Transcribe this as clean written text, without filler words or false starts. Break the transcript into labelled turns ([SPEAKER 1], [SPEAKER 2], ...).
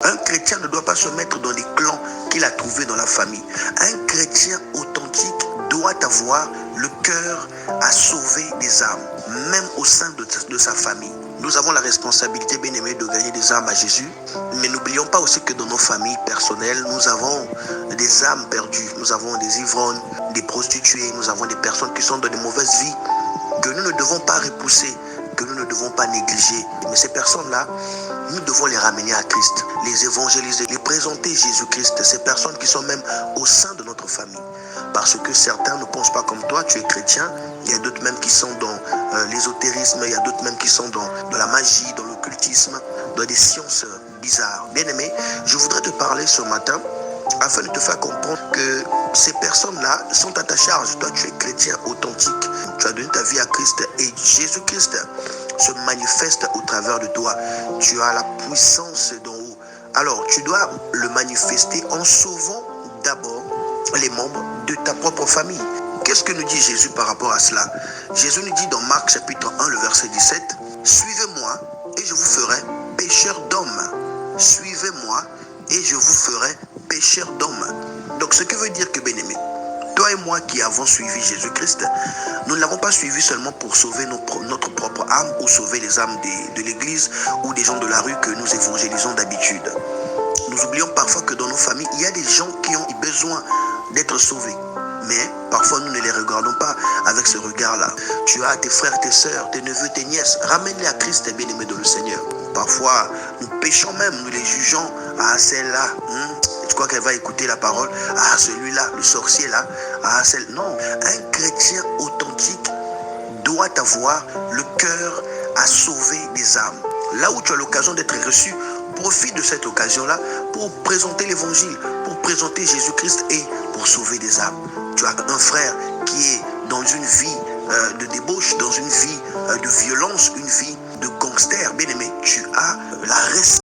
[SPEAKER 1] Un chrétien ne doit pas se mettre dans les clans qu'il a trouvés dans la famille. Un chrétien authentique doit avoir le cœur à sauver des âmes, même au sein de sa famille. Nous avons la responsabilité, bien aimé, de gagner des âmes à Jésus. Mais n'oublions pas aussi que dans nos familles personnelles, nous avons des âmes perdues. Nous avons des ivrognes, des prostituées, nous avons des personnes qui sont dans de mauvaises vies, que nous ne devons pas repousser, que nous ne devons pas négliger. Mais ces personnes-là, nous devons les ramener à Christ, les évangéliser, les présenter Jésus-Christ, ces personnes qui sont même au sein de notre famille. Parce que certains ne pensent pas comme toi, tu es chrétien, il y a d'autres même qui sont dans l'ésotérisme, il y a d'autres même qui sont dans la magie, dans l'occultisme, dans des sciences bizarres. Bien-aimé, je voudrais te parler ce matin afin de te faire comprendre que ces personnes-là sont à ta charge. Toi, tu es chrétien authentique. Tu as donné ta vie à Christ et Jésus-Christ se manifeste au travers de toi. Tu as la puissance d'en haut. Alors, tu dois le manifester en sauvant d'abord les membres de ta propre famille. Qu'est-ce que nous dit Jésus par rapport à cela? Jésus nous dit dans Marc chapitre 1, le verset 17, « Suivez-moi et je vous ferai pécheurs d'hommes. Suivez-moi et je vous ferai pécheurs d'hommes. » Donc, ce qui veut dire que, bien-aimé, toi et moi qui avons suivi Jésus-Christ, nous ne l'avons pas suivi seulement pour sauver notre propre âme ou sauver les âmes de l'église ou des gens de la rue que nous évangélisons d'habitude. Nous oublions parfois que dans nos familles, il y a des gens qui ont besoin d'être sauvés. Mais parfois, nous ne les regardons pas avec ce regard-là. Tu as tes frères, tes sœurs, tes neveux, tes nièces. Ramène-les à Christ, bien-aimés dans le Seigneur. Parfois, nous péchons même, nous les jugeons. Ah, celle-là, tu crois qu'elle va écouter la parole? Ah, celui-là, le sorcier-là. Ah, celle... Non, un chrétien authentique doit avoir le cœur à sauver des âmes. Là où tu as l'occasion d'être reçu, profite de cette occasion-là pour présenter l'évangile, pour présenter Jésus-Christ et pour sauver des âmes. Tu as un frère qui est dans une vie de débauche, dans une vie de violence, une vie de gangster. Bien aimé, tu as la responsabilité